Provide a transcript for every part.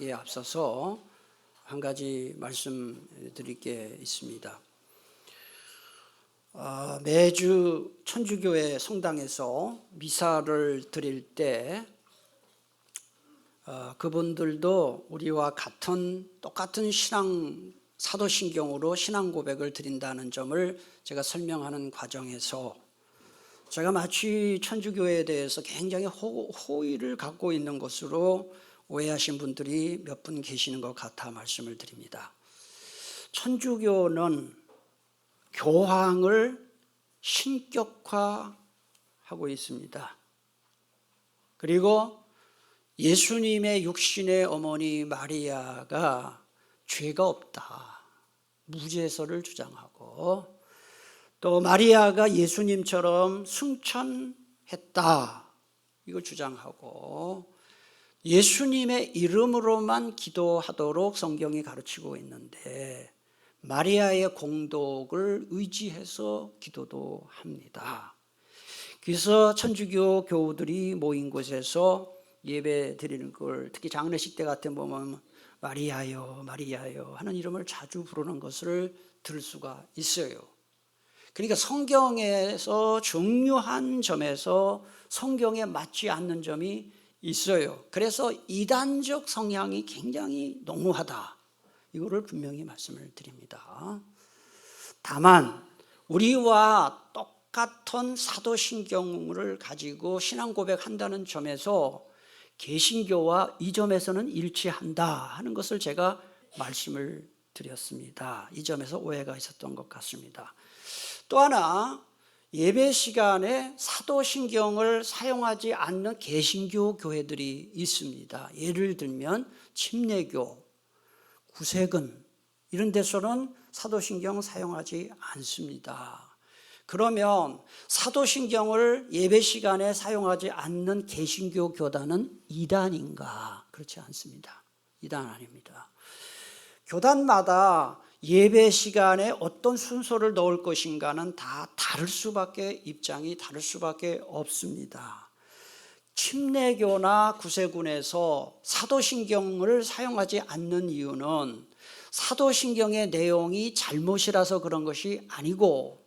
에 앞서서 한 가지 말씀드릴 게 있습니다. 매주 천주교회 성당에서 미사를 드릴 때 그분들도 우리와 똑같은 사도신경으로 신앙 고백을 드린다는 점을 제가 설명하는 과정에서 제가 마치 천주교회에 대해서 굉장히 호의를 갖고 있는 것으로 오해하신 분들이 몇 분 계시는 것 같아 말씀을 드립니다. 천주교는 교황을 신격화하고 있습니다. 그리고 예수님의 육신의 어머니 마리아가 죄가 없다, 무죄설을 주장하고, 또 마리아가 예수님처럼 승천했다, 이걸 주장하고, 예수님의 이름으로만 기도하도록 성경이 가르치고 있는데 마리아의 공덕을 의지해서 기도도 합니다. 그래서 천주교 교우들이 모인 곳에서 예배 드리는 걸, 특히 장례식 때 같은 보면 마리아요 마리아요 하는 이름을 자주 부르는 것을 들을 수가 있어요. 그러니까 성경에서 중요한 점에서 성경에 맞지 않는 점이 있어요. 그래서 이단적 성향이 굉장히 농후하다, 이거를 분명히 말씀을 드립니다. 다만 우리와 똑같은 사도신경을 가지고 신앙 고백한다는 점에서 개신교와 이 점에서는 일치한다 하는 것을 제가 말씀을 드렸습니다. 이 점에서 오해가 있었던 것 같습니다. 또 하나, 예배 시간에 사도신경을 사용하지 않는 개신교 교회들이 있습니다. 예를 들면 침례교, 구세근 이런 데서는 사도신경 사용하지 않습니다. 그러면 사도신경을 예배 시간에 사용하지 않는 개신교 교단은 이단인가? 그렇지 않습니다. 이단 아닙니다. 교단마다 예배 시간에 어떤 순서를 넣을 것인가는 다 입장이 다를 수밖에 없습니다. 침례교나 구세군에서 사도신경을 사용하지 않는 이유는 사도신경의 내용이 잘못이라서 그런 것이 아니고,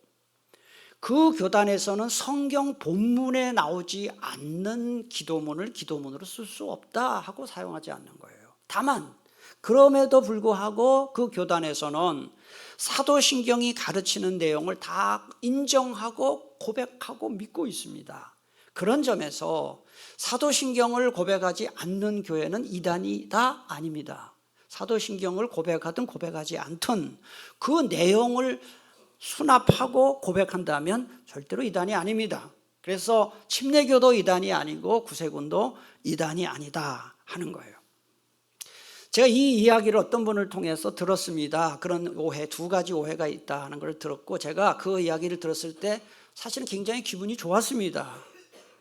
그 교단에서는 성경 본문에 나오지 않는 기도문으로 쓸 수 없다 하고 사용하지 않는 거예요. 다만 그럼에도 불구하고 그 교단에서는 사도신경이 가르치는 내용을 다 인정하고 고백하고 믿고 있습니다. 그런 점에서 사도신경을 고백하지 않는 교회는 이단이다? 아닙니다. 사도신경을 고백하든 고백하지 않든 그 내용을 수납하고 고백한다면 절대로 이단이 아닙니다. 그래서 침례교도 이단이 아니고 구세군도 이단이 아니다 하는 거예요. 제가 이 이야기를 어떤 분을 통해서 들었습니다. 그런 오해, 두 가지 오해가 있다 하는 걸 들었고, 제가 그 이야기를 들었을 때 사실은 굉장히 기분이 좋았습니다.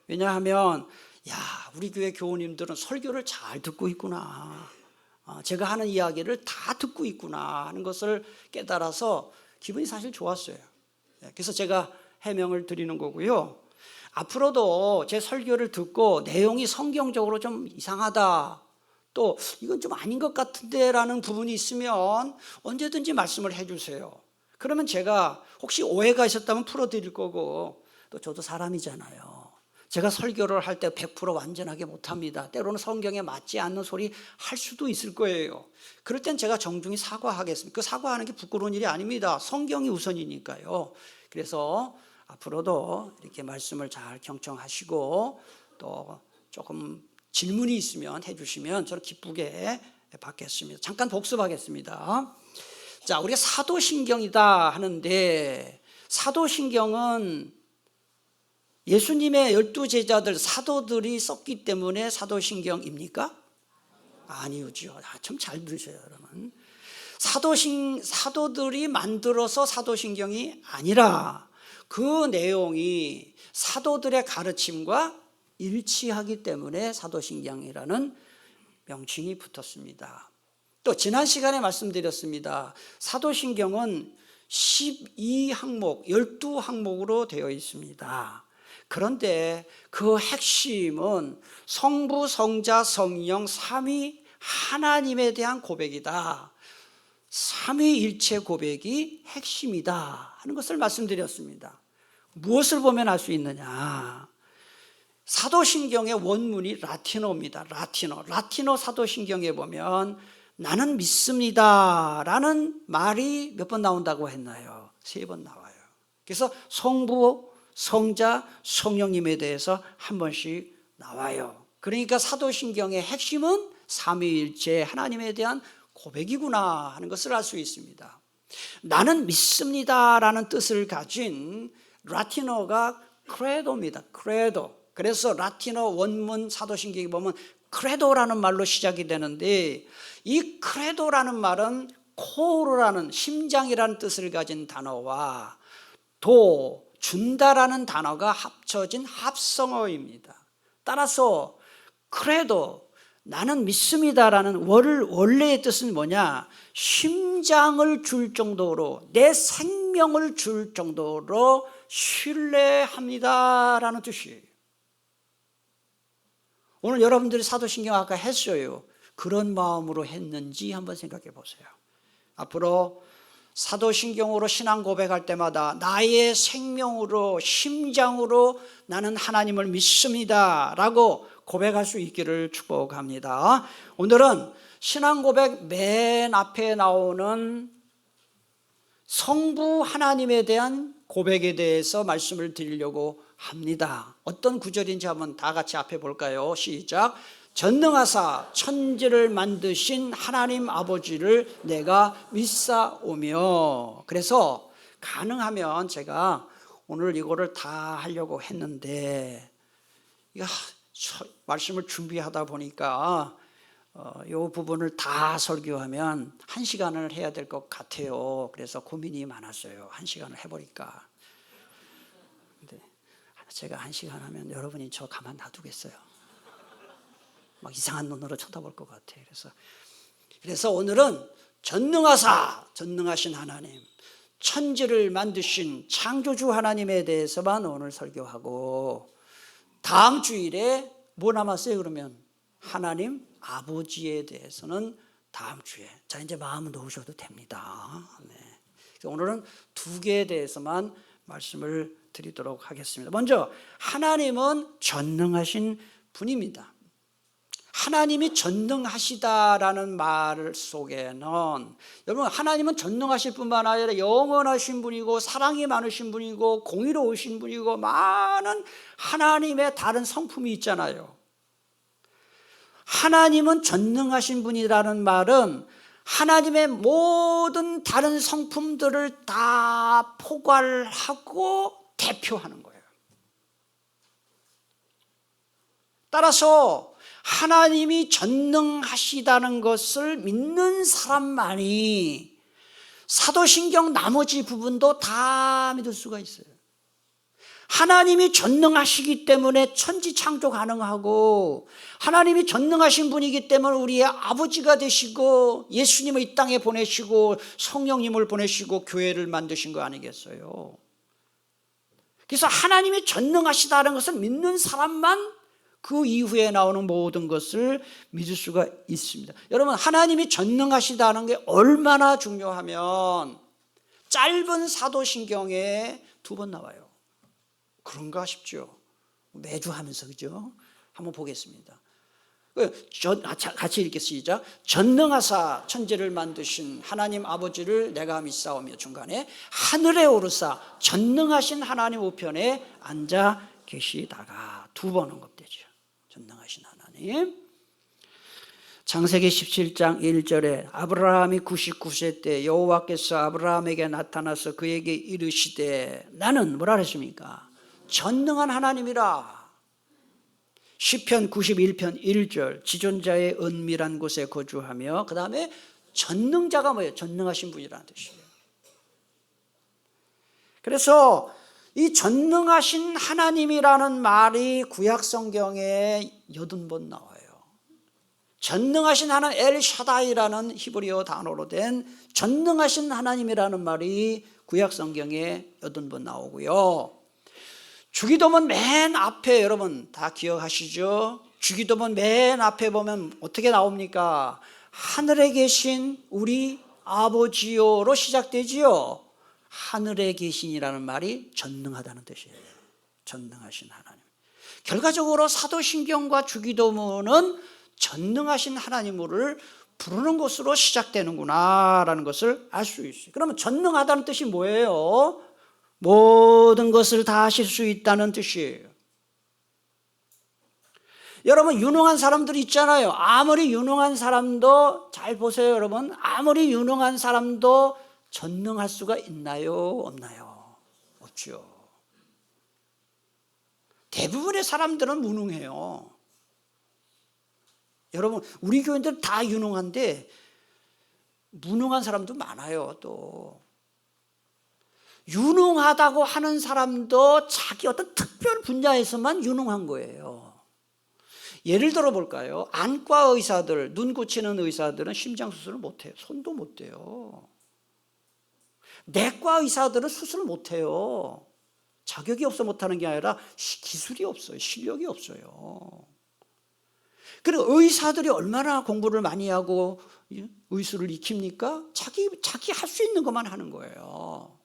왜냐하면 우리 교회 교우님들은 설교를 잘 듣고 있구나, 제가 하는 이야기를 다 듣고 있구나 하는 것을 깨달아서 기분이 사실 좋았어요. 그래서 제가 해명을 드리는 거고요. 앞으로도 제 설교를 듣고 내용이 성경적으로 좀 이상하다, 또 이건 좀 아닌 것 같은데 라는 부분이 있으면 언제든지 말씀을 해주세요. 그러면 제가 혹시 오해가 있었다면 풀어드릴 거고, 또 저도 사람이잖아요. 제가 설교를 할 때 100% 완전하게 못합니다. 때로는 성경에 맞지 않는 소리 할 수도 있을 거예요. 그럴 땐 제가 정중히 사과하겠습니다. 그 사과하는 게 부끄러운 일이 아닙니다. 성경이 우선이니까요. 그래서 앞으로도 이렇게 말씀을 잘 경청하시고, 또 조금 질문이 있으면 해주시면 저를 기쁘게 받겠습니다. 잠깐 복습하겠습니다. 자, 우리가 사도신경이다 하는데, 사도신경은 예수님의 12제자들 사도들이 썼기 때문에 사도신경입니까? 아니죠. 참 잘 들으셔요, 여러분. 사도들이 만들어서 사도신경이 아니라 그 내용이 사도들의 가르침과 일치하기 때문에 사도신경이라는 명칭이 붙었습니다. 또 지난 시간에 말씀드렸습니다. 사도신경은 12항목, 12항목으로 되어 있습니다. 그런데 그 핵심은 성부, 성자, 성령, 삼위 하나님에 대한 고백이다. 삼위일체 고백이 핵심이다 하는 것을 말씀드렸습니다. 무엇을 보면 알 수 있느냐? 사도신경의 원문이 라틴어입니다. 라틴어 사도신경에 보면 나는 믿습니다 라는 말이 몇 번 나온다고 했나요? 3번 나와요. 그래서 성부, 성자, 성령님에 대해서 한 번씩 나와요. 그러니까 사도신경의 핵심은 삼위일체 하나님에 대한 고백이구나 하는 것을 알 수 있습니다. 나는 믿습니다 라는 뜻을 가진 라틴어가 크레도입니다. 크레도. 그래서 라틴어 원문 사도신경에 보면 크레도라는 말로 시작이 되는데, 이 크레도라는 말은 코르라는 심장이라는 뜻을 가진 단어와 준다라는 단어가 합쳐진 합성어입니다. 따라서 크레도, 나는 믿습니다라는 원래의 뜻은 뭐냐? 심장을 줄 정도로, 내 생명을 줄 정도로 신뢰합니다라는 뜻이에요. 오늘 여러분들이 사도신경 아까 했어요. 그런 마음으로 했는지 한번 생각해 보세요. 앞으로 사도신경으로 신앙 고백할 때마다 나의 생명으로, 심장으로 나는 하나님을 믿습니다 라고 고백할 수 있기를 축복합니다. 오늘은 신앙 고백 맨 앞에 나오는 성부 하나님에 대한 고백에 대해서 말씀을 드리려고 합니다. 어떤 구절인지 한번 다 같이 앞에 볼까요? 시작. 전능하사 천지를 만드신 하나님 아버지를 내가 믿사오며. 그래서 가능하면 제가 오늘 이거를 다 하려고 했는데, 이거 말씀을 준비하다 보니까 이 부분을 다 설교하면 1시간을 해야 될 것 같아요. 그래서 고민이 많았어요. 1시간을 해버릴까. 근데 제가 1시간 하면 여러분이 저 가만 놔두겠어요. 막 이상한 눈으로 쳐다볼 것 같아요. 그래서 오늘은 전능하신 하나님, 천지를 만드신 창조주 하나님에 대해서만 오늘 설교하고, 다음 주일에 뭐 남았어요? 그러면 하나님 아버지에 대해서는 다음 주에. 자, 이제 마음 놓으셔도 됩니다. 네. 오늘은 2개에 대해서만 말씀을 드리도록 하겠습니다. 먼저 하나님은 전능하신 분입니다. 하나님이 전능하시다라는 말 속에는, 여러분, 하나님은 전능하실 뿐만 아니라 영원하신 분이고 사랑이 많으신 분이고 공의로우신 분이고 많은 하나님의 다른 성품이 있잖아요. 하나님은 전능하신 분이라는 말은 하나님의 모든 다른 성품들을 다 포괄하고 대표하는 거예요. 따라서 하나님이 전능하시다는 것을 믿는 사람만이 사도신경 나머지 부분도 다 믿을 수가 있어요. 하나님이 전능하시기 때문에 천지 창조 가능하고, 하나님이 전능하신 분이기 때문에 우리의 아버지가 되시고 예수님을 이 땅에 보내시고 성령님을 보내시고 교회를 만드신 거 아니겠어요? 그래서 하나님이 전능하시다는 것을 믿는 사람만 그 이후에 나오는 모든 것을 믿을 수가 있습니다. 여러분, 하나님이 전능하시다는 게 얼마나 중요하면 짧은 사도신경에 2번 나와요. 그런가 싶죠. 매주 하면서, 그죠? 한번 보겠습니다. 같이 읽겠습니다. 시작. 전능하사 천지를 만드신 하나님 아버지를 내가 믿사오며, 중간에 하늘에 오르사 전능하신 하나님 우편에 앉아 계시다가 2번 언급되죠. 전능하신 하나님. 창세기 17장 1절에 아브라함이 99세 때 여호와께서 아브라함에게 나타나서 그에게 이르시되, 나는 뭐라 그랬습니까? 전능한 하나님이라. 시편 91편 1절 지존자의 은밀한 곳에 거주하며, 그 다음에 전능자가 뭐예요? 전능하신 분이라는 뜻이에요. 그래서 이 전능하신 하나님이라는 말이 구약 성경에 80번 나와요. 전능하신 하나님, 엘샤다이라는 히브리어 단어로 된 전능하신 하나님이라는 말이 구약 성경에 80번 나오고요. 주기도문 맨 앞에 여러분 다 기억하시죠? 주기도문 맨 앞에 보면 어떻게 나옵니까? 하늘에 계신 우리 아버지요로 시작되지요. 하늘에 계신이라는 말이 전능하다는 뜻이에요. 전능하신 하나님. 결과적으로 사도신경과 주기도문은 전능하신 하나님을 부르는 것으로 시작되는구나라는 것을 알 수 있어요. 그러면 전능하다는 뜻이 뭐예요? 모든 것을 다 하실 수 있다는 뜻이에요. 여러분, 유능한 사람들 있잖아요. 아무리 유능한 사람도, 잘 보세요 여러분, 아무리 유능한 사람도 전능할 수가 있나요? 없나요? 없죠. 대부분의 사람들은 무능해요. 여러분, 우리 교인들 다 유능한데 무능한 사람도 많아요. 또 유능하다고 하는 사람도 자기 어떤 특별 분야에서만 유능한 거예요. 예를 들어 볼까요? 안과 의사들, 눈 고치는 의사들은 심장수술을 못해요. 손도 못 대요. 내과 의사들은 수술을 못해요. 자격이 없어 못하는 게 아니라 기술이 없어요. 실력이 없어요. 그리고 의사들이 얼마나 공부를 많이 하고 의술을 익힙니까? 자기 할 수 있는 것만 하는 거예요.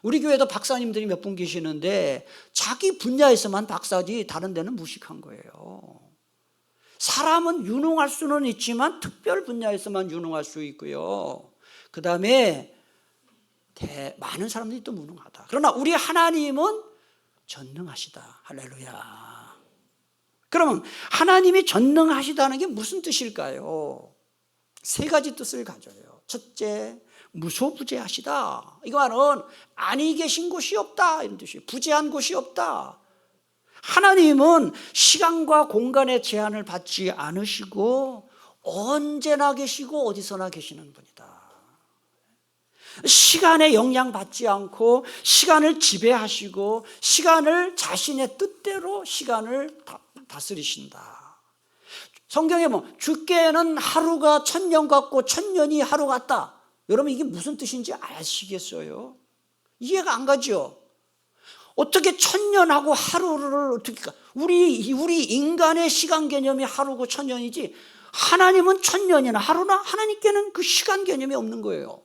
우리 교회도 박사님들이 몇 분 계시는데 자기 분야에서만 박사지 다른 데는 무식한 거예요. 사람은 유능할 수는 있지만 특별 분야에서만 유능할 수 있고요. 그 다음에 많은 사람들이 또 무능하다. 그러나 우리 하나님은 전능하시다. 할렐루야. 그러면 하나님이 전능하시다는 게 무슨 뜻일까요? 세 가지 뜻을 가져요. 첫째, 무소부재하시다. 이거는 아니 계신 곳이 없다 이런 뜻이에요. 부재한 곳이 없다. 하나님은 시간과 공간의 제한을 받지 않으시고 언제나 계시고 어디서나 계시는 분이다. 시간에 영향받지 않고 시간을 지배하시고 시간을 자신의 뜻대로 시간을 다스리신다. 성경에 뭐 주께는 하루가 천년 같고 천년이 하루 같다. 여러분 이게 무슨 뜻인지 아시겠어요? 이해가 안 가죠? 어떻게 천년하고 하루를 어떻게 우리 인간의 시간 개념이 하루고 천년이지 하나님은 천년이나 하루나 하나님께는 그 시간 개념이 없는 거예요.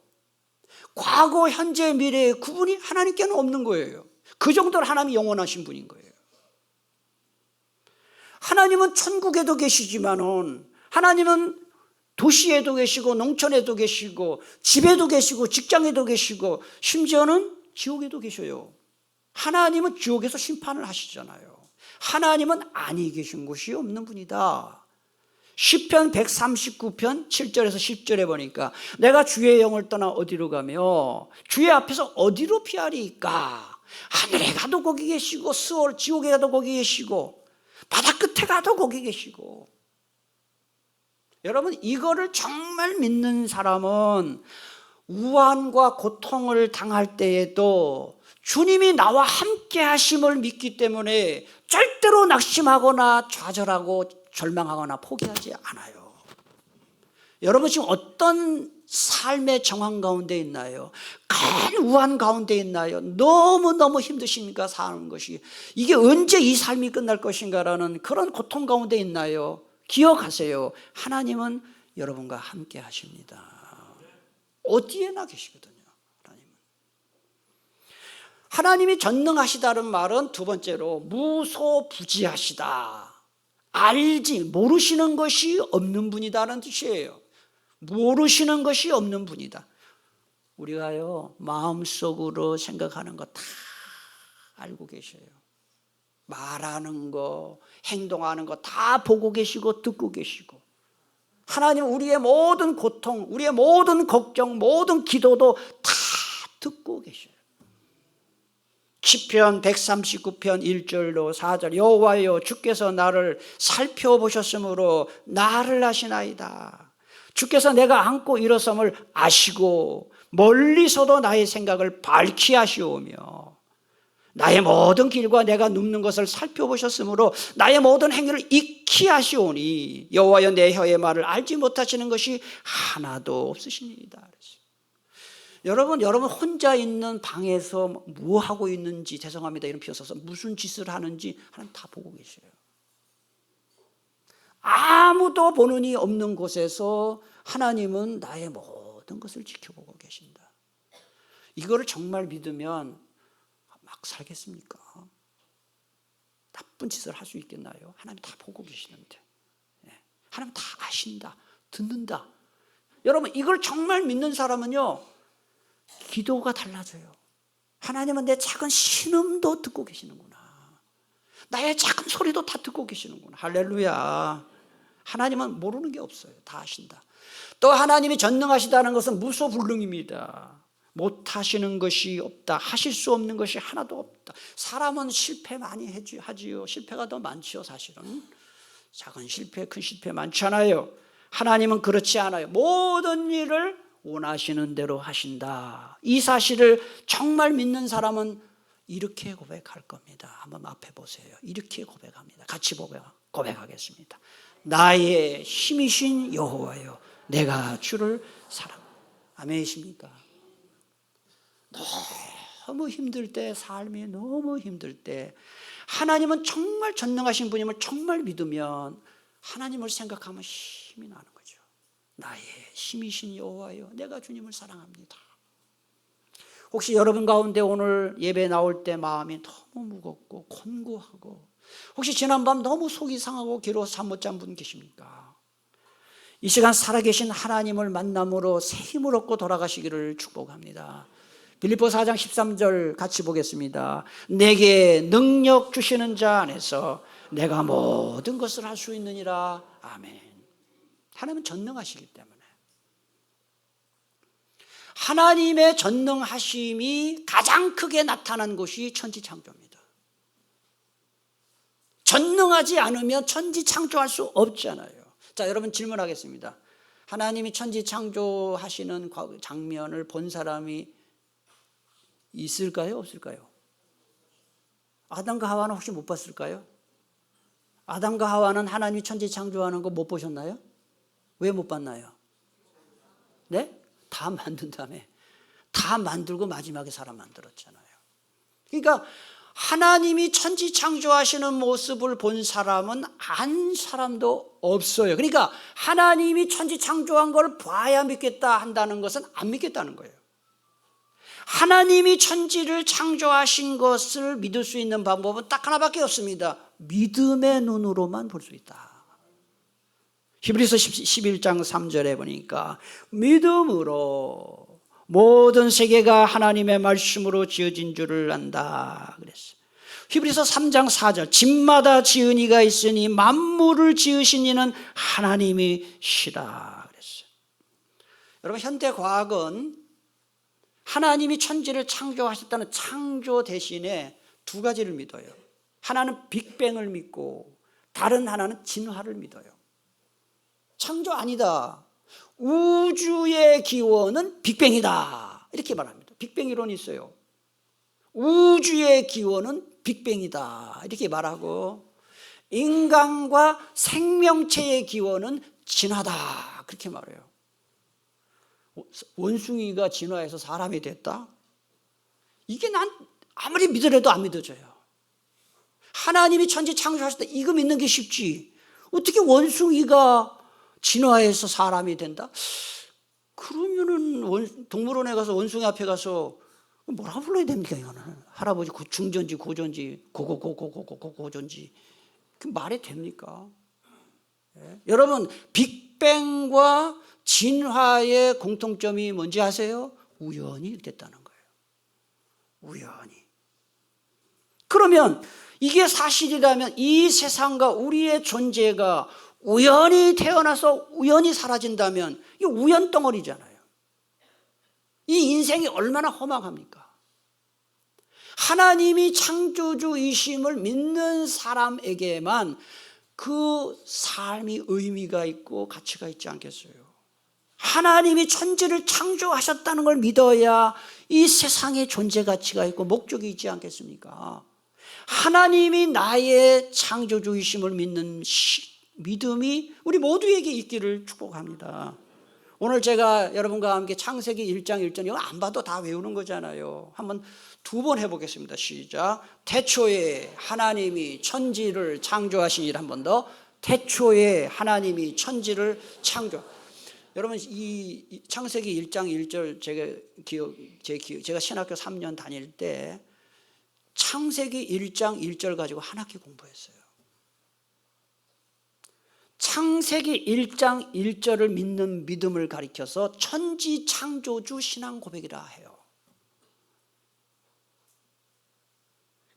과거, 현재, 미래의 구분이 하나님께는 없는 거예요. 그 정도로 하나님이 영원하신 분인 거예요. 하나님은 천국에도 계시지만은 하나님은 도시에도 계시고 농촌에도 계시고 집에도 계시고 직장에도 계시고 심지어는 지옥에도 계셔요. 하나님은 지옥에서 심판을 하시잖아요. 하나님은 아니 계신 곳이 없는 분이다. 시편 139편 7절에서 10절에 보니까 내가 주의 영을 떠나 어디로 가며 주의 앞에서 어디로 피하리까? 하늘에 가도 거기 계시고 스올 지옥에 가도 거기 계시고 바다 끝에 가도 거기 계시고. 여러분 이거를 정말 믿는 사람은 우환과 고통을 당할 때에도 주님이 나와 함께 하심을 믿기 때문에 절대로 낙심하거나 좌절하고 절망하거나 포기하지 않아요. 여러분 지금 어떤 삶의 정황 가운데 있나요? 큰 우환 가운데 있나요? 너무너무 힘드십니까? 사는 것이 이게 언제 이 삶이 끝날 것인가라는 그런 고통 가운데 있나요? 기억하세요. 하나님은 여러분과 함께 하십니다. 어디에나 계시거든요. 하나님이 전능하시다는 말은 두 번째로 무소부지하시다. 알지 모르시는 것이 없는 분이다는 뜻이에요. 모르시는 것이 없는 분이다. 우리가요 마음속으로 생각하는 거 다 알고 계셔요. 말하는 거 행동하는 거 다 보고 계시고 듣고 계시고 하나님 우리의 모든 고통 우리의 모든 걱정 모든 기도도 다 듣고 계셔요. 시편 139편 1절로 4절 여호와여 주께서 나를 살펴보셨으므로 나를 아시나이다. 주께서 내가 앉고 일어섬을 아시고 멀리서도 나의 생각을 밝히 하시오며 나의 모든 길과 내가 눕는 것을 살펴보셨으므로 나의 모든 행위를 익히 하시오니 여호와여 내 혀의 말을 알지 못하시는 것이 하나도 없으시니이다. 여러분 혼자 있는 방에서 뭐 하고 있는지 죄송합니다 이런 표현 써서 무슨 짓을 하는지 하나님 다 보고 계셔요. 아무도 보는 이 없는 곳에서 하나님은 나의 모든 것을 지켜보고 계신다. 이거를 정말 믿으면 막 살겠습니까? 나쁜 짓을 할 수 있겠나요? 하나님 다 보고 계시는데. 하나님 다 아신다, 듣는다. 여러분, 이걸 정말 믿는 사람은요, 기도가 달라져요. 하나님은 내 작은 신음도 듣고 계시는구나. 나의 작은 소리도 다 듣고 계시는구나. 할렐루야. 하나님은 모르는 게 없어요. 다 아신다. 또 하나님이 전능하시다는 것은 무소불능입니다. 못하시는 것이 없다. 하실 수 없는 것이 하나도 없다. 사람은 실패 많이 하지요. 실패가 더 많지요, 사실은. 작은 실패, 큰 실패 많잖아요. 하나님은 그렇지 않아요. 모든 일을 원하시는 대로 하신다. 이 사실을 정말 믿는 사람은 이렇게 고백할 겁니다. 한번 앞에 보세요. 이렇게 고백합니다. 같이 고백하겠습니다. 나의 힘이신 여호와여, 내가 주를 사랑합니다. 아멘이십니까? 너무 힘들 때, 삶이 너무 힘들 때 하나님은 정말 전능하신 분임을 정말 믿으면 하나님을 생각하면 힘이 나는 거죠. 나의 힘이신 여호와여, 내가 주님을 사랑합니다. 혹시 여러분 가운데 오늘 예배 나올 때 마음이 너무 무겁고 곤고하고, 혹시 지난밤 너무 속이 상하고 괴로워 잠 못 잔 분 계십니까? 이 시간 살아계신 하나님을 만남으로 새 힘을 얻고 돌아가시기를 축복합니다. 빌립보서 4장 13절 같이 보겠습니다. 내게 능력 주시는 자 안에서 내가 모든 것을 할 수 있느니라. 아멘. 하나님은 전능하시기 때문에, 하나님의 전능하심이 가장 크게 나타난 곳이 천지창조입니다. 전능하지 않으면 천지창조할 수 없잖아요. 자, 여러분 질문하겠습니다. 하나님이 천지창조하시는 장면을 본 사람이 있을까요? 없을까요? 아담과 하와는 혹시 못 봤을까요? 아담과 하와는 하나님이 천지 창조하는 거 못 보셨나요? 왜 못 봤나요? 네? 다 만든 다음에, 다 만들고 마지막에 사람 만들었잖아요. 그러니까 하나님이 천지 창조하시는 모습을 본 사람은 한 사람도 없어요. 그러니까 하나님이 천지 창조한 걸 봐야 믿겠다 한다는 것은 안 믿겠다는 거예요. 하나님이 천지를 창조하신 것을 믿을 수 있는 방법은 딱 하나밖에 없습니다. 믿음의 눈으로만 볼 수 있다. 히브리서 11장 3절에 보니까 믿음으로 모든 세계가 하나님의 말씀으로 지어진 줄을 안다 그랬어요. 히브리서 3장 4절 집마다 지은 이가 있으니 만물을 지으신 이는 하나님이시라 그랬어요. 여러분, 현대 과학은 하나님이 천지를 창조하셨다는 창조 대신에 두 가지를 믿어요. 하나는 빅뱅을 믿고 다른 하나는 진화를 믿어요. 창조 아니다, 우주의 기원은 빅뱅이다, 이렇게 말합니다. 빅뱅 이론이 있어요. 우주의 기원은 빅뱅이다 이렇게 말하고, 인간과 생명체의 기원은 진화다 그렇게 말해요. 원숭이가 진화해서 사람이 됐다? 이게 난 아무리 믿으려도 안 믿어져요. 하나님이 천지 창조하실 때 이거 믿는 게 쉽지, 어떻게 원숭이가 진화해서 사람이 된다? 그러면은 동물원에 가서 원숭이 앞에 가서 뭐라고 불러야 됩니까? 이거는 할아버지 중전지 고전지 고전지 그 말이 됩니까? 예? 여러분, 빅뱅과 진화의 공통점이 뭔지 아세요? 우연히 됐다는 거예요. 우연히. 그러면 이게 사실이라면 이 세상과 우리의 존재가 우연히 태어나서 우연히 사라진다면 이게 우연 덩어리잖아요. 이 인생이 얼마나 험악합니까? 하나님이 창조주이심을 믿는 사람에게만 그 삶이 의미가 있고 가치가 있지 않겠어요? 하나님이 천지를 창조하셨다는 걸 믿어야 이 세상에 존재 가치가 있고 목적이 있지 않겠습니까? 하나님이 나의 창조주이심을 믿는 믿음이 우리 모두에게 있기를 축복합니다. 오늘 제가 여러분과 함께 창세기 1장 1절 이거 안 봐도 다 외우는 거잖아요. 한번 두 번 해보겠습니다. 시작. 태초에 하나님이 천지를 창조하신 일 한 번 더. 태초에 하나님이 천지를 창조. 여러분 이 창세기 1장 1절 제가 신학교 3년 다닐 때 창세기 1장 1절 가지고 한 학기 공부했어요. 창세기 1장 1절을 믿는 믿음을 가리켜서 천지 창조주 신앙 고백이라 해요.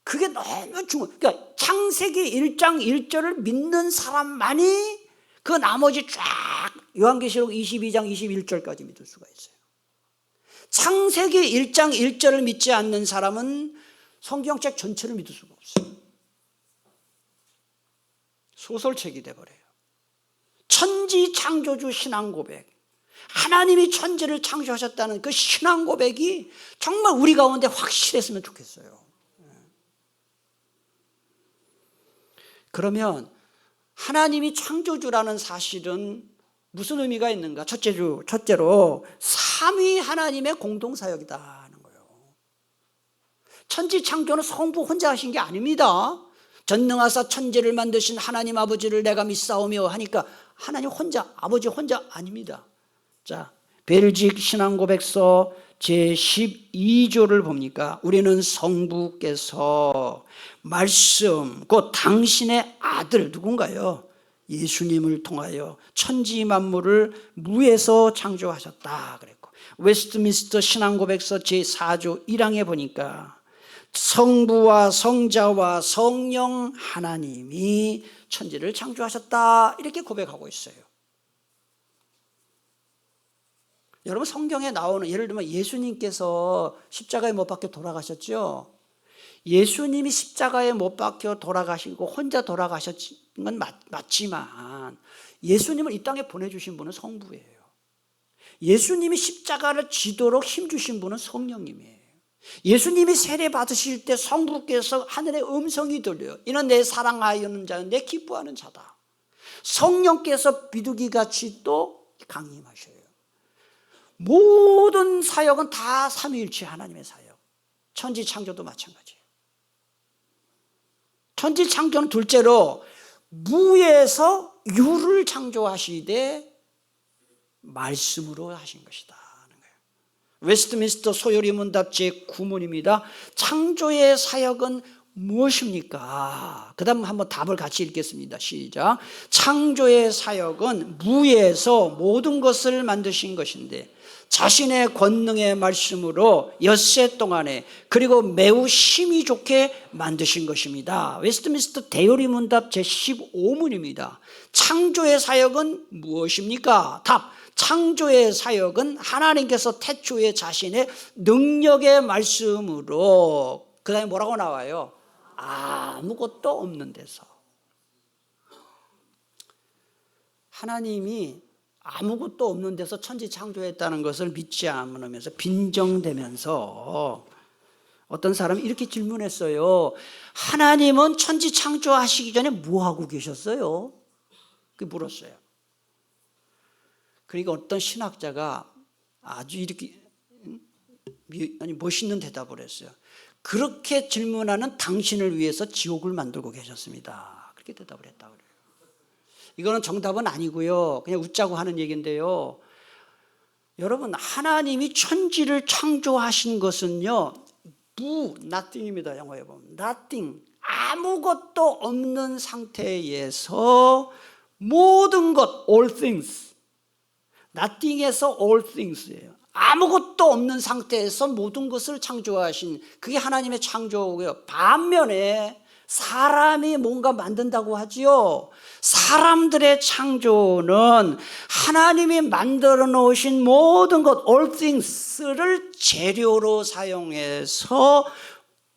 그게 너무 중요해요. 그러니까 창세기 1장 1절을 믿는 사람만이 그 나머지 쫙 요한계시록 22장 21절까지 믿을 수가 있어요. 창세기 1장 1절을 믿지 않는 사람은 성경책 전체를 믿을 수가 없어요. 소설책이 돼버려요. 천지 창조주 신앙 고백, 하나님이 천지를 창조하셨다는 그 신앙 고백이 정말 우리 가운데 확실했으면 좋겠어요. 그러면 하나님이 창조주라는 사실은 무슨 의미가 있는가? 첫째로 삼위 하나님의 공동사역이다 하는 거예요. 천지 창조는 성부 혼자 하신 게 아닙니다. 전능하사 천지를 만드신 하나님 아버지를 내가 믿사오며 하니까 하나님 혼자, 아버지 혼자 아닙니다. 자, 벨직 신앙고백서 제12조를 봅니까? 우리는 성부께서 말씀, 곧 당신의 아들 누군가요? 예수님을 통하여 천지 만물을 무에서 창조하셨다 그랬고, 웨스트민스터 신앙고백서 제4조 1항에 보니까 성부와 성자와 성령 하나님이 천지를 창조하셨다 이렇게 고백하고 있어요. 여러분 성경에 나오는, 예를 들면 예수님께서 십자가에 못 박혀 돌아가셨죠. 예수님이 십자가에 못 박혀 돌아가시고 혼자 돌아가셨던 건 맞지만 예수님을 이 땅에 보내주신 분은 성부예요. 예수님이 십자가를 지도록 힘주신 분은 성령님이에요. 예수님이 세례 받으실 때 성부께서 하늘의 음성이 들려요. 이는 내 사랑하여는 자는 내 기뻐하는 자다. 성령께서 비둘기같이 또 강림하셔요. 모든 사역은 다 삼위일체 하나님의 사역. 천지 창조도 마찬가지예요. 천지 창조는 둘째로 무에서 유를 창조하시되 말씀으로 하신 것이다 하는 거예요. 웨스트민스터 소요리 문답 제9문입니다. 창조의 사역은 무엇입니까? 그 다음 한번 답을 같이 읽겠습니다. 시작. 창조의 사역은 무에서 모든 것을 만드신 것인데 자신의 권능의 말씀으로 엿새 동안에 그리고 매우 심히 좋게 만드신 것입니다. 웨스트민스터 대요리 문답 제15문입니다. 창조의 사역은 무엇입니까? 답. 창조의 사역은 하나님께서 태초에 자신의 능력의 말씀으로, 그 다음에 뭐라고 나와요? 아무것도 없는 데서. 하나님이 아무것도 없는 데서 천지 창조했다는 것을 믿지 않으면서 빈정대면서 어떤 사람이 이렇게 질문했어요. 하나님은 천지 창조하시기 전에 뭐 하고 계셨어요? 그렇게 물었어요. 그러니까 어떤 신학자가 아주 이렇게 멋있는 대답을 했어요. 그렇게 질문하는 당신을 위해서 지옥을 만들고 계셨습니다. 그렇게 대답을 했다고 그래요. 이거는 정답은 아니고요. 그냥 웃자고 하는 얘기인데요. 여러분, 하나님이 천지를 창조하신 것은요, nothing입니다. 영어에 보면 nothing, 아무것도 없는 상태에서 모든 것, all things, nothing에서 all things예요. 아무것도 없는 상태에서 모든 것을 창조하신, 그게 하나님의 창조고요. 반면에 사람이 뭔가 만든다고 하지요. 사람들의 창조는 하나님이 만들어 놓으신 모든 것, all things를 재료로 사용해서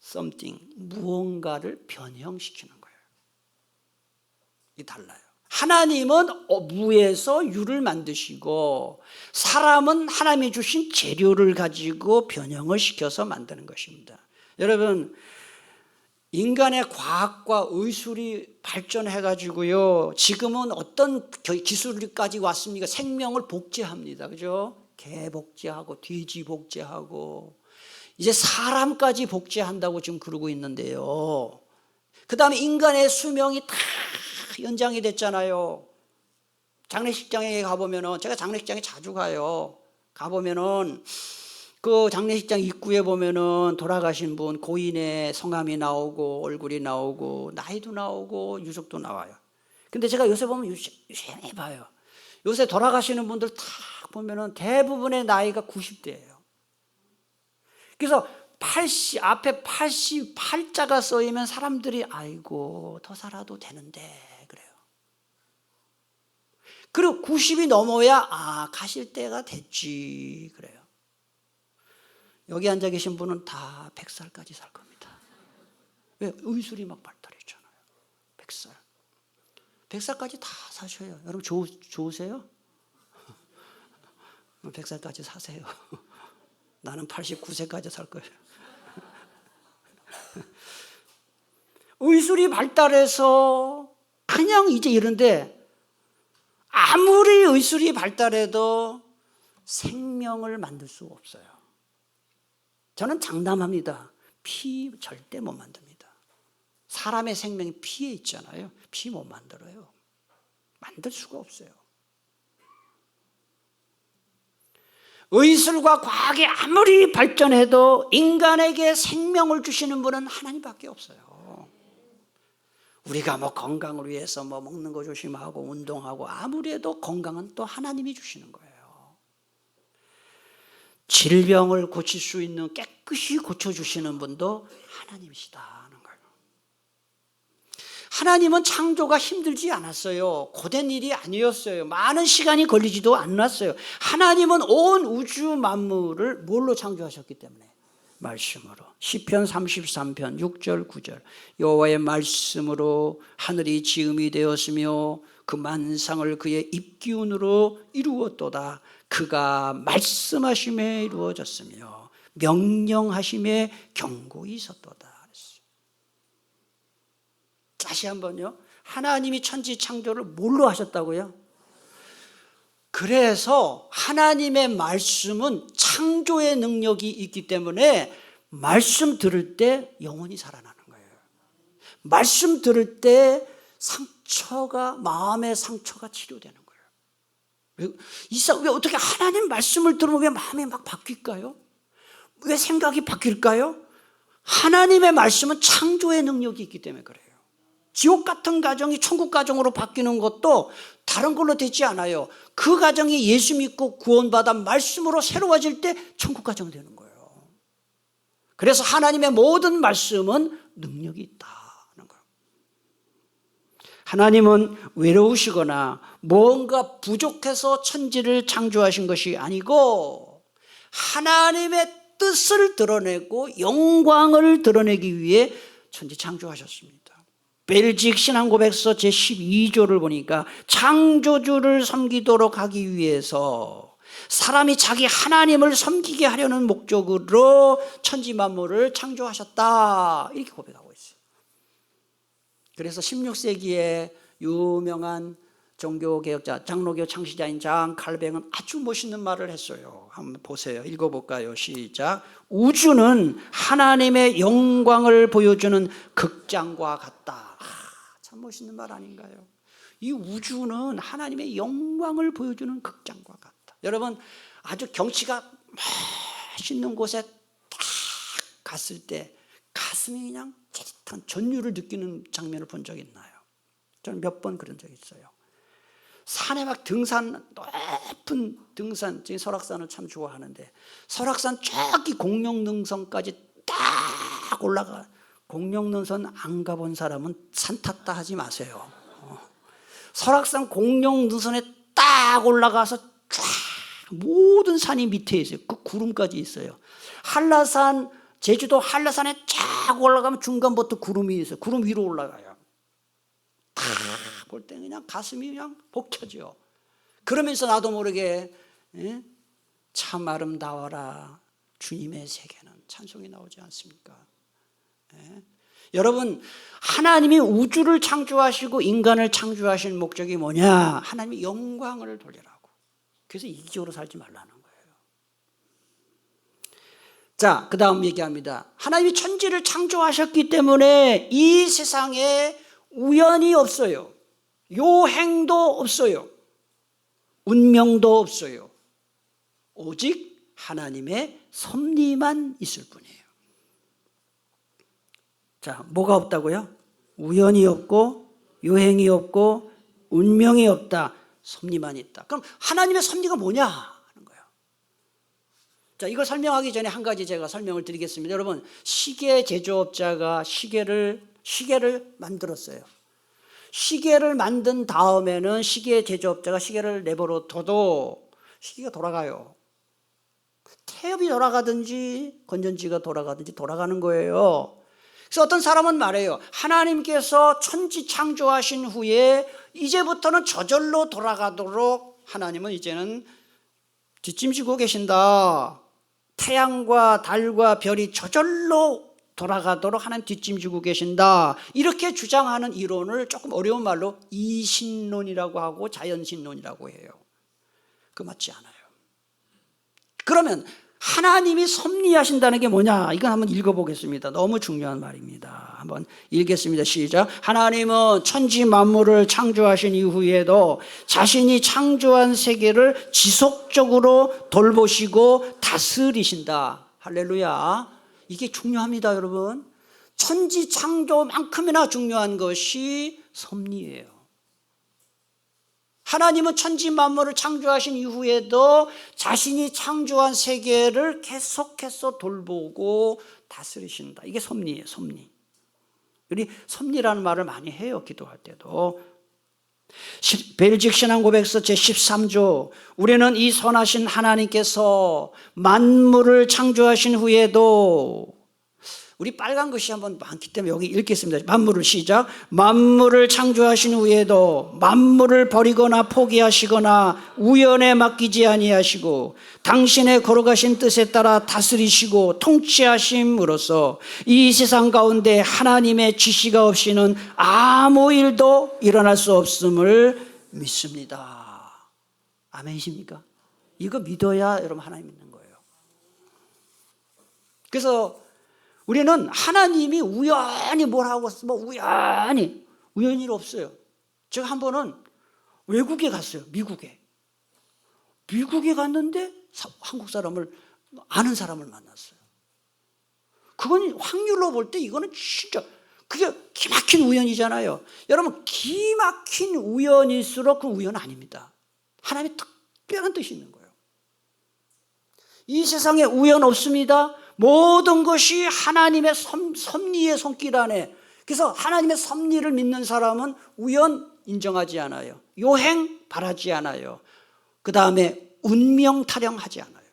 something, 무언가를 변형시키는 거예요. 이게 달라요. 하나님은 무에서 유를 만드시고 사람은 하나님이 주신 재료를 가지고 변형을 시켜서 만드는 것입니다. 여러분, 인간의 과학과 의술이 발전해가지고요, 지금은 어떤 기술까지 왔습니까? 생명을 복제합니다. 그죠? 개 복제하고, 돼지 복제하고, 이제 사람까지 복제한다고 지금 그러고 있는데요. 그 다음에 인간의 수명이 다 연장이 됐잖아요. 장례식장에 가보면은, 제가 장례식장에 자주 가요. 가보면은 그 장례식장 입구에 보면은 돌아가신 분 고인의 성함이 나오고 얼굴이 나오고 나이도 나오고 유족도 나와요. 근데 제가 요새 보면 유심히 봐요. 요새 돌아가시는 분들 다 보면은 대부분의 나이가 90대예요. 그래서 앞에 88자가 써이면 사람들이 아이고 더 살아도 되는데 그래요. 그리고 90이 넘어야 가실 때가 됐지 그래요. 여기 앉아 계신 분은 다 100살까지 살 겁니다. 왜? 의술이 막 발달했잖아요. 100살. 100살까지 다 사셔요. 여러분 좋으세요? 100살까지 사세요. 나는 89세까지 살 거예요. 의술이 발달해서 그냥 이제 이런데 아무리 의술이 발달해도 생명을 만들 수 없어요. 저는 장담합니다. 피 절대 못 만듭니다. 사람의 생명이 피에 있잖아요. 피 못 만들어요. 만들 수가 없어요. 의술과 과학이 아무리 발전해도 인간에게 생명을 주시는 분은 하나님밖에 없어요. 우리가 뭐 건강을 위해서 뭐 먹는 거 조심하고 운동하고 아무리 해도 건강은 또 하나님이 주시는 거예요. 질병을 고칠 수 있는 깨끗이 고쳐주시는 분도 하나님이시다는 거예요. 하나님은 창조가 힘들지 않았어요. 고된 일이 아니었어요. 많은 시간이 걸리지도 않았어요. 하나님은 온 우주 만물을 뭘로 창조하셨기 때문에? 말씀으로. 시편 33편 6절 9절 여호와의 말씀으로 하늘이 지음이 되었으며 그 만상을 그의 입기운으로 이루었도다. 그가 말씀하심에 이루어졌으며 명령하심에 경고히 있었도다. 다시 한번요. 하나님이 천지 창조를 뭘로 하셨다고요? 그래서 하나님의 말씀은 창조의 능력이 있기 때문에 말씀 들을 때 영혼이 살아나는 거예요. 말씀 들을 때 마음의 상처가 치료되는 거예요. 왜 어떻게 하나님 말씀을 들으면 왜 마음이 막 바뀔까요? 왜 생각이 바뀔까요? 하나님의 말씀은 창조의 능력이 있기 때문에 그래요. 지옥 같은 가정이 천국 가정으로 바뀌는 것도 다른 걸로 되지 않아요. 그 가정이 예수 믿고 구원받아 말씀으로 새로워질 때 천국 가정이 되는 거예요. 그래서 하나님의 모든 말씀은 능력이 있다는 거예요. 하나님은 외로우시거나 뭔가 부족해서 천지를 창조하신 것이 아니고 하나님의 뜻을 드러내고 영광을 드러내기 위해 천지 창조하셨습니다. 벨직 신앙고백서 제12조를 보니까 창조주를 섬기도록 하기 위해서 사람이 자기 하나님을 섬기게 하려는 목적으로 천지 만물을 창조하셨다 이렇게 고백하고 있어요. 그래서 16세기에 유명한 종교개혁자 장로교 창시자인 장 칼뱅은 아주 멋있는 말을 했어요. 한번 보세요. 읽어볼까요? 시작. 우주는 하나님의 영광을 보여주는 극장과 같다. 참 멋있는 말 아닌가요? 이 우주는 하나님의 영광을 보여주는 극장과 같다. 여러분 아주 경치가 멋있는 곳에 딱 갔을 때 가슴이 그냥 찌릿한 전율을 느끼는 장면을 본 적 있나요? 저는 몇 번 그런 적이 있어요. 산에 막 높은 등산, 제 설악산을 참 좋아하는데 설악산 저기 공룡능선까지 딱 올라가. 공룡능선 안 가본 사람은 산 탔다 하지 마세요. 설악산 공룡능선에 딱 올라가서 쫙 모든 산이 밑에 있어요. 그 구름까지 있어요. 한라산, 제주도 한라산에 쫙 올라가면 중간부터 구름이 있어요. 구름 위로 올라가요. 딱 볼 때 그냥 가슴이 그냥 벅차죠. 그러면서 나도 모르게 참 아름다워라 주님의 세계는 찬송이 나오지 않습니까? 여러분 하나님이 우주를 창조하시고 인간을 창조하신 목적이 뭐냐? 하나님이 영광을 돌리라고. 그래서 이기적으로 살지 말라는 거예요. 자, 그 다음 얘기합니다. 하나님이 천지를 창조하셨기 때문에 이 세상에 우연이 없어요. 요행도 없어요. 운명도 없어요. 오직 하나님의 섭리만 있을 뿐이에요. 자, 뭐가 없다고요? 우연이 없고 요행이 없고 운명이 없다. 섭리만 있다. 그럼 하나님의 섭리가 뭐냐 하는 거예요. 자, 이걸 설명하기 전에 한 가지 제가 설명을 드리겠습니다. 여러분, 시계 제조업자가 시계를 만들었어요. 시계를 만든 다음에는 시계 제조업자가 시계를 내버려 둬도 시계가 돌아가요. 태엽이 돌아가든지 건전지가 돌아가든지 돌아가는 거예요. 그래서 어떤 사람은 말해요. 하나님께서 천지 창조하신 후에 이제부터는 저절로 돌아가도록 하나님은 이제는 뒷짐지고 계신다. 태양과 달과 별이 저절로 돌아가도록 하나님 뒷짐지고 계신다. 이렇게 주장하는 이론을 조금 어려운 말로 이신론이라고 하고 자연신론이라고 해요. 그 맞지 않아요. 그러면 하나님이 섭리하신다는 게 뭐냐? 이건 한번 읽어보겠습니다. 너무 중요한 말입니다. 한번 읽겠습니다. 시작. 하나님은 천지 만물을 창조하신 이후에도 자신이 창조한 세계를 지속적으로 돌보시고 다스리신다. 할렐루야. 이게 중요합니다, 여러분. 천지 창조만큼이나 중요한 것이 섭리예요. 하나님은 천지 만물을 창조하신 이후에도 자신이 창조한 세계를 계속해서 돌보고 다스리신다. 이게 섭리예요, 섭리. 우리 섭리라는 말을 많이 해요, 기도할 때도. 벨직 신앙고백서 제13조, 우리는 이 선하신 하나님께서 만물을 창조하신 후에도, 우리 빨간 것이 한번 많기 때문에 여기 읽겠습니다. 만물을 시작. 만물을 창조하신 후에도 만물을 버리거나 포기하시거나 우연에 맡기지 아니하시고 당신의 걸어가신 뜻에 따라 다스리시고 통치하심으로써 이 세상 가운데 하나님의 지시가 없이는 아무 일도 일어날 수 없음을 믿습니다. 아멘이십니까? 이거 믿어야 여러분 하나님 믿는 거예요. 그래서 우리는 하나님이 우연히 뭘 하고 우연히 일 없어요. 제가 한 번은 외국에 갔어요. 미국에 갔는데 한국 사람을 아는 사람을 만났어요. 그건 확률로 볼 때 이거는 진짜 그게 기막힌 우연이잖아요. 여러분, 기막힌 우연일수록 그 우연 아닙니다. 하나님의 특별한 뜻이 있는 거예요. 이 세상에 우연 없습니다. 모든 것이 하나님의 섭리의 손길 안에. 그래서 하나님의 섭리를 믿는 사람은 우연 인정하지 않아요. 요행 바라지 않아요. 그 다음에 운명 타령하지 않아요.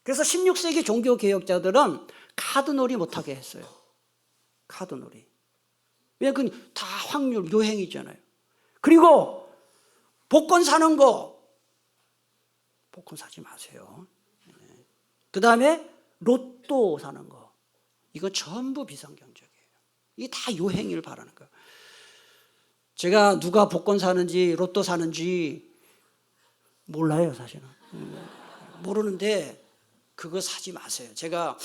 그래서 16세기 종교개혁자들은 카드놀이 못하게 했어요. 카드놀이. 왜냐하면 그건 다 확률, 요행이잖아요. 그리고 복권 사는 거, 복권 사지 마세요. 그 다음에 로또 사는 거, 이거 전부 비상경제예요. 이게 다 요행을 바라는 거예요. 제가 누가 복권 사는지 로또 사는지 몰라요, 사실은. 모르는데 그거 사지 마세요. 제가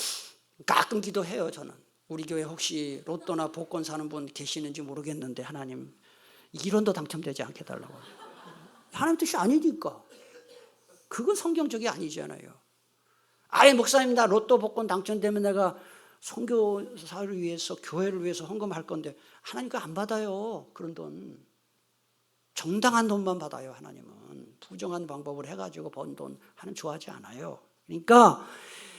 가끔 기도해요, 저는. 우리 교회 혹시 로또나 복권 사는 분 계시는지 모르겠는데 하나님 1원도 당첨되지 않게 해달라고. 하나님 뜻이 아니니까. 그건 성경적이 아니잖아요. 아예 목사님 나 로또 복권 당첨되면 내가 선교사를 위해서 교회를 위해서 헌금할 건데 하나님 그거 안 받아요. 그런 돈. 정당한 돈만 받아요. 하나님은. 부정한 방법을 해가지고 번 돈 하나님 좋아하지 않아요. 그러니까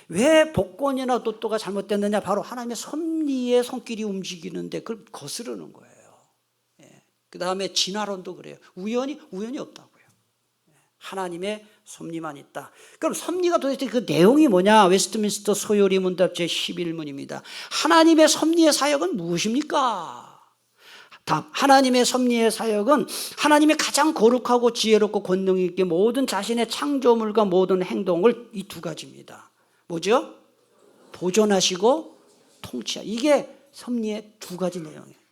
왜 복권이나 로또가 잘못됐느냐, 바로 하나님의 섭리의 손길이 움직이는데 그걸 거스르는 거예요. 그 다음에 진화론도 그래요. 우연이 없다고요. 하나님의 섭리만 있다. 그럼 섭리가 도대체 그 내용이 뭐냐? 웨스트민스터 소요리 문답 제11문입니다. 하나님의 섭리의 사역은 무엇입니까? 답. 하나님의 섭리의 사역은 하나님의 가장 거룩하고 지혜롭고 권능 있게 모든 자신의 창조물과 모든 행동을 이 두 가지입니다. 뭐죠? 보존하시고 통치하시고. 이게 섭리의 두 가지 내용이에요.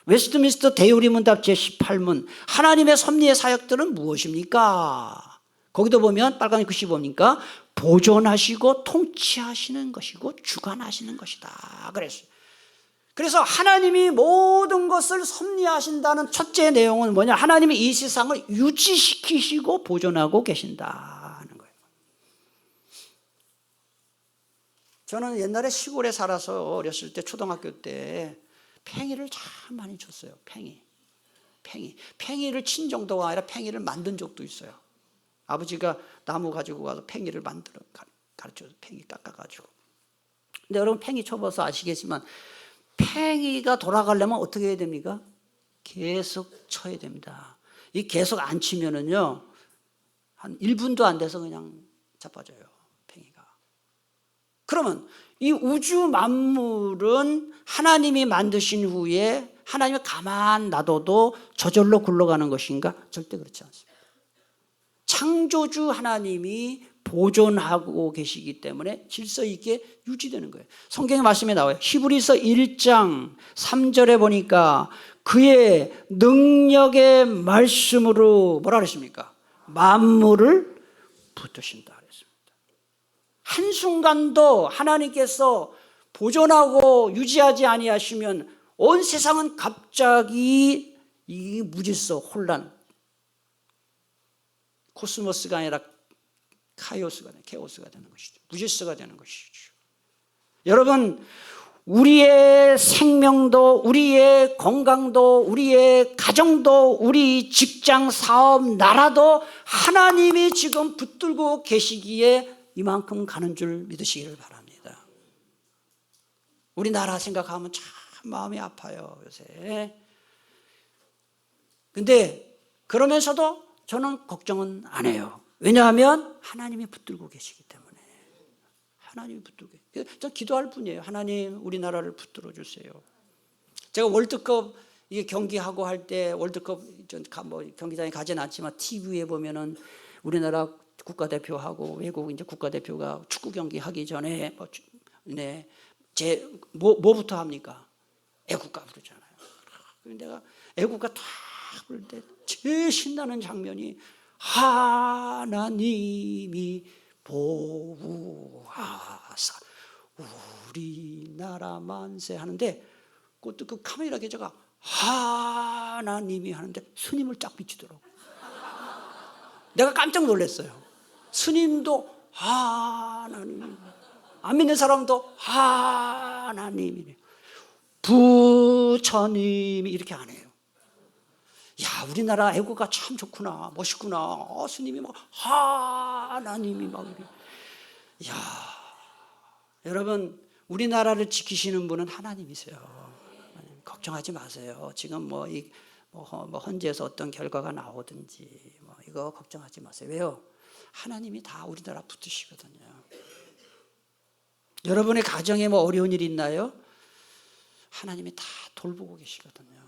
웨스트민스터 대요리 문답 제18문. 하나님의 섭리의 사역들은 무엇입니까? 거기도 보면 빨간 글씨 뭡니까? 보존하시고 통치하시는 것이고 주관하시는 것이다. 그랬어요. 그래서 하나님이 모든 것을 섭리하신다는 첫째 내용은 뭐냐? 하나님이 이 세상을 유지시키시고 보존하고 계신다는 거예요. 저는 옛날에 시골에 살아서 어렸을 때 초등학교 때 팽이를 참 많이 쳤어요. 팽이를 친 정도가 아니라 팽이를 만든 적도 있어요. 아버지가 나무 가지고 가서 팽이를 만들어 가르쳐서 팽이 깎아가지고. 근데 여러분 팽이 쳐봐서 아시겠지만 팽이가 돌아가려면 어떻게 해야 됩니까? 계속 쳐야 됩니다. 이 계속 안 치면은요, 한 1분도 안 돼서 그냥 자빠져요, 팽이가. 그러면 이 우주 만물은 하나님이 만드신 후에 하나님이 가만 놔둬도 저절로 굴러가는 것인가? 절대 그렇지 않습니다. 창조주 하나님이 보존하고 계시기 때문에 질서 있게 유지되는 거예요. 성경의 말씀에 나와요. 히브리서 1장 3절에 보니까 그의 능력의 말씀으로 뭐라 그랬습니까? 만물을 붙드신다 그랬습니다. 한순간도 하나님께서 보존하고 유지하지 아니하시면 온 세상은 갑자기 이 무질서 혼란, 코스모스가 아니라 케오스가 되는 것이죠. 무질서가 되는 것이죠. 여러분, 우리의 생명도, 우리의 건강도, 우리의 가정도, 우리 직장, 사업, 나라도 하나님이 지금 붙들고 계시기에 이만큼 가는 줄 믿으시기를 바랍니다. 우리나라 생각하면 참 마음이 아파요, 요새. 근데 그러면서도 저는 걱정은 안 해요. 왜냐하면 하나님이 붙들고 계시기 때문에. 하나님이 붙들고 계세요. 전 기도할 뿐이에요. 하나님, 우리나라를 붙들어 주세요. 제가 월드컵 이게 경기하고 할 때 월드컵 뭐 경기장에 가진 않지만 TV에 보면은 우리나라 국가대표하고 외국 이제 국가대표가 축구 경기 하기 전에 뭐부터 합니까? 애국가 부르잖아요. 내가 애국가 딱 부를 때 제일 신나는 장면이 하나님이 보호하사 우리나라 만세 하는데 그것도 그 카메라 계좌가 하나님이 하는데 스님을 쫙 비추더라고. 내가 깜짝 놀랐어요. 스님도 하나님, 안 믿는 사람도 하나님이래. 부처님이 이렇게 안 해요. 야, 우리나라 애국가 참 좋구나, 멋있구나. 스님이 막 하나님이 막 이래. 야, 여러분, 우리나라를 지키시는 분은 하나님이세요. 걱정하지 마세요. 지금 헌재에서 어떤 결과가 나오든지 이거 걱정하지 마세요. 왜요? 하나님이 다 우리나라 붙으시거든요. 여러분의 가정에 어려운 일 있나요? 하나님이 다 돌보고 계시거든요.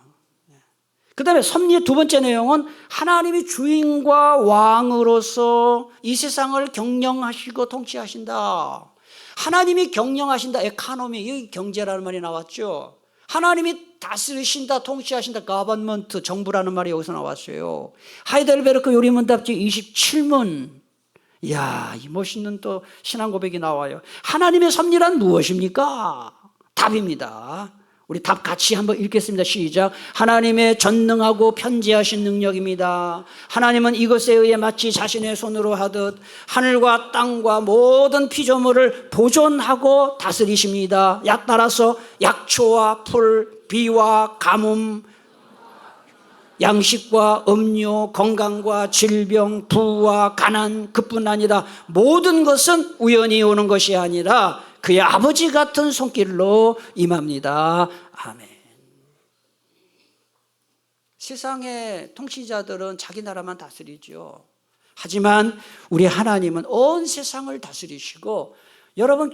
그 다음에 섭리의 두 번째 내용은 하나님이 주인과 왕으로서 이 세상을 경영하시고 통치하신다. 하나님이 경영하신다. 에코노미, 여기 경제라는 말이 나왔죠. 하나님이 다스리신다, 통치하신다. 가버먼트, 정부라는 말이 여기서 나왔어요. 하이델베르크 요리문답지 27문. 이야, 이 멋있는 또 신앙 고백이 나와요. 하나님의 섭리란 무엇입니까? 답입니다. 우리 답 같이 한번 읽겠습니다. 시작. 하나님의 전능하고 편지하신 능력입니다. 하나님은 이것에 의해 마치 자신의 손으로 하듯 하늘과 땅과 모든 피조물을 보존하고 다스리십니다. 따라서 약초와 풀, 비와 가뭄, 양식과 음료, 건강과 질병, 부와 가난, 그뿐 아니라 모든 것은 우연히 오는 것이 아니라 그의 아버지 같은 손길로 임합니다. 아멘. 세상의 통치자들은 자기 나라만 다스리죠. 하지만 우리 하나님은 온 세상을 다스리시고 여러분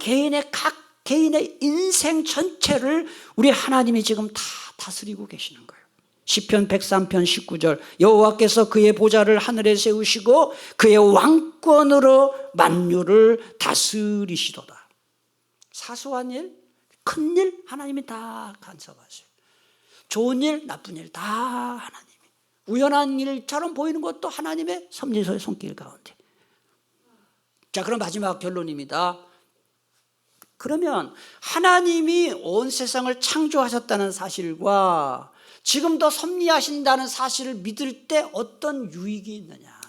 각 개인의 인생 전체를 우리 하나님이 지금 다 다스리고 계시는 거예요. 시편 103편 19절 여호와께서 그의 보좌를 하늘에 세우시고 그의 왕권으로 만유를 다스리시도다. 사소한 일, 큰 일 하나님이 다 간섭하세요. 좋은 일, 나쁜 일 다 하나님이. 우연한 일처럼 보이는 것도 하나님의 섭리의 손길 가운데. 자, 그럼 마지막 결론입니다. 그러면 하나님이 온 세상을 창조하셨다는 사실과 지금도 섭리하신다는 사실을 믿을 때 어떤 유익이 있느냐,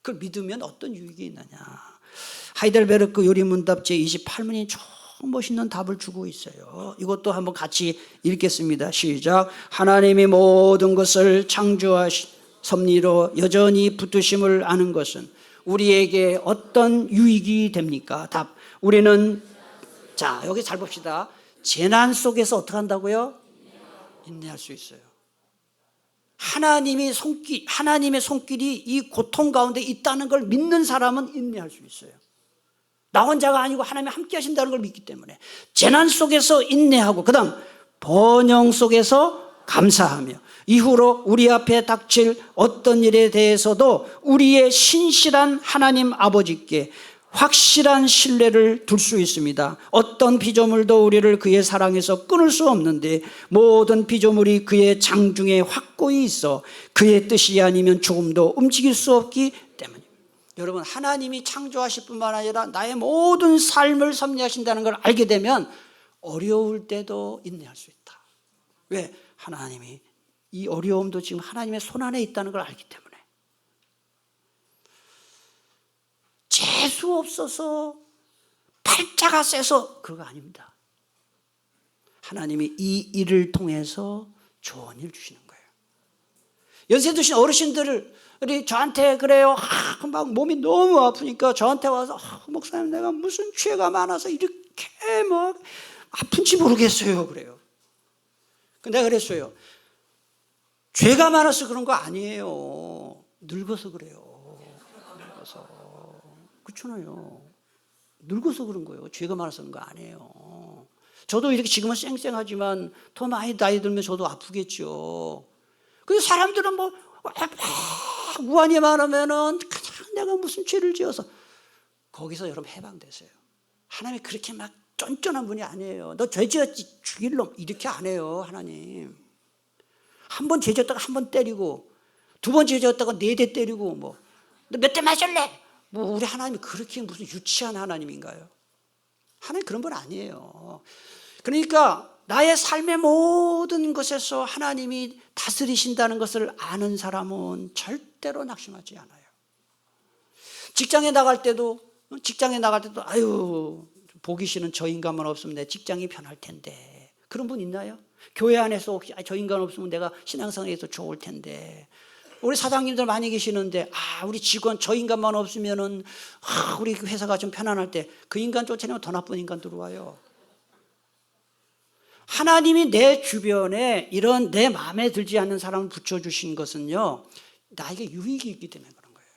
그걸 믿으면 어떤 유익이 있느냐. 하이델베르크 요리문답 제28문이 좀 멋있는 답을 주고 있어요. 이것도 한번 같이 읽겠습니다. 시작. 하나님이 모든 것을 창조하신 섭리로 여전히 붙드심을 아는 것은 우리에게 어떤 유익이 됩니까? 답. 우리는, 자, 여기 잘 봅시다. 재난 속에서 어떻게 한다고요? 인내할 수 있어요. 하나님의 손길이 이 고통 가운데 있다는 걸 믿는 사람은 인내할 수 있어요. 나 혼자가 아니고 하나님이 함께 하신다는 걸 믿기 때문에 재난 속에서 인내하고, 그 다음 번영 속에서 감사하며, 이후로 우리 앞에 닥칠 어떤 일에 대해서도 우리의 신실한 하나님 아버지께 확실한 신뢰를 둘 수 있습니다. 어떤 피조물도 우리를 그의 사랑에서 끊을 수 없는데 모든 피조물이 그의 장중에 확고히 있어 그의 뜻이 아니면 조금도 움직일 수 없기 때문입니다. 여러분, 하나님이 창조하실 뿐만 아니라 나의 모든 삶을 섭리하신다는 걸 알게 되면 어려울 때도 인내할 수 있다. 왜? 하나님이 이 어려움도 지금 하나님의 손 안에 있다는 걸 알기 때문에. 재수 없어서 팔자가 세서 그거 아닙니다. 하나님이 이 일을 통해서 좋은 일 주시는 거예요. 연세 드신 어르신들을 저한테 그래요. 막 몸이 너무 아프니까 저한테 와서 목사님 내가 무슨 죄가 많아서 이렇게 막 아픈지 모르겠어요. 그래요. 근데 내가 그랬어요. 죄가 많아서 그런 거 아니에요. 늙어서 그래요. 늙어서. 그렇잖아요. 늙어서 그런 거예요. 죄가 많아서 그런 거 아니에요. 저도 이렇게 지금은 쌩쌩하지만 더 많이 나이 들면 저도 아프겠죠. 근데 사람들은 뭐 무한히 많으면은 그냥 내가 무슨 죄를 지어서, 거기서 여러분 해방되세요. 하나님이 그렇게 막 쫀쫀한 분이 아니에요. 너 죄 지었지 죽일 놈 이렇게 안 해요. 하나님 한 번 죄 지었다가 한 번 때리고, 두 번 죄 지었다가 4대 때리고, 뭐 너 몇 대 맞을래? 뭐 우리 하나님이 그렇게 무슨 유치한 하나님인가요? 하나님 그런 분 아니에요. 그러니까 나의 삶의 모든 것에서 하나님이 다스리신다는 것을 아는 사람은 절대로 낙심하지 않아요. 직장에 나갈 때도 아유 보기 싫은 저 인간만 없으면 내 직장이 편할 텐데, 그런 분 있나요? 교회 안에서 혹시 저 인간 없으면 내가 신앙생활에서 좋을 텐데, 우리 사장님들 많이 계시는데 우리 직원 저 인간만 없으면은 우리 회사가 좀 편안할 때 그 인간 쫓아내면 더 나쁜 인간 들어와요. 하나님이 내 주변에 이런 내 마음에 들지 않는 사람을 붙여주신 것은요, 나에게 유익이 있기 때문에 그런 거예요.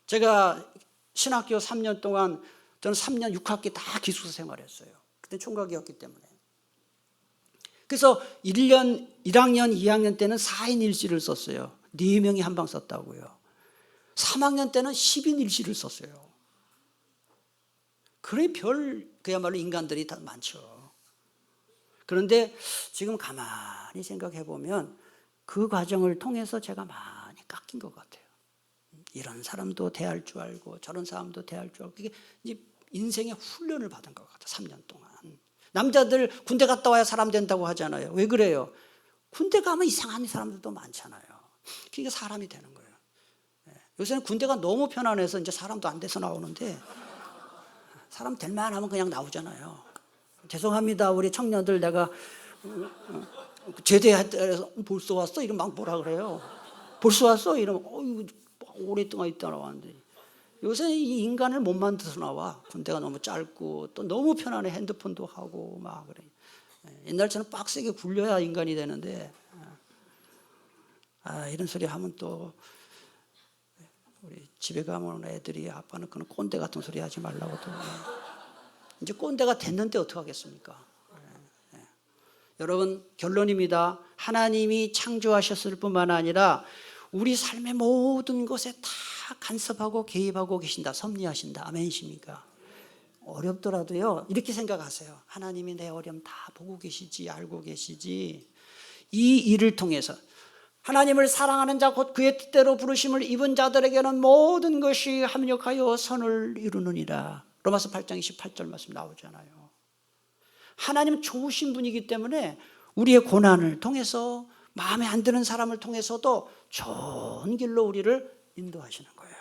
제가 신학교 3년 동안, 저는 3년 6학기 다 기숙사 생활했어요. 그때 총각이었기 때문에. 그래서 1학년, 2학년 때는 4인 일시를 썼어요. 4명이 한 방 썼다고요. 3학년 때는 10인 일시를 썼어요. 그래 그야말로 인간들이 다 많죠. 그런데 지금 가만히 생각해 보면 그 과정을 통해서 제가 많이 깎인 것 같아요. 이런 사람도 대할 줄 알고 저런 사람도 대할 줄 알고, 그게 이제 인생의 훈련을 받은 것 같아요. 3년 동안. 남자들 군대 갔다 와야 사람 된다고 하잖아요. 왜 그래요? 군대 가면 이상한 사람들도 많잖아요. 그러니까 사람이 되는 거예요. 요새는 군대가 너무 편안해서 이제 사람도 안 돼서 나오는데, 사람 될 만하면 그냥 나오잖아요. 죄송합니다 우리 청년들, 내가 제대할 때서 벌써 왔어? 이러면 막 뭐라 그래요. 벌써 왔어? 이러면 오랫동안 있다 나왔는데, 요새 이 인간을 못 만들어서 나와. 군대가 너무 짧고 또 너무 편안해. 핸드폰도 하고 막 그래. 옛날처럼 빡세게 굴려야 인간이 되는데, 이런 소리 하면 또 우리 집에 가면 애들이 아빠는 그런 꼰대 같은 소리 하지 말라고 또. 이제 꼰대가 됐는데 어떡하겠습니까? 여러분, 결론입니다. 하나님이 창조하셨을 뿐만 아니라 우리 삶의 모든 것에 다 간섭하고 개입하고 계신다. 섭리하신다. 아멘이십니까? 어렵더라도요, 이렇게 생각하세요. 하나님이 내 어려움 다 보고 계시지, 알고 계시지. 이 일을 통해서 하나님을 사랑하는 자 곧 그의 뜻대로 부르심을 입은 자들에게는 모든 것이 합력하여 선을 이루느니라. 로마서 8장 28절 말씀 나오잖아요. 하나님 좋으신 분이기 때문에 우리의 고난을 통해서 마음에 안 드는 사람을 통해서도 좋은 길로 우리를 인도하시는 거예요.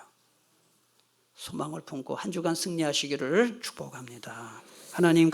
소망을 품고 한 주간 승리하시기를 축복합니다. 하나님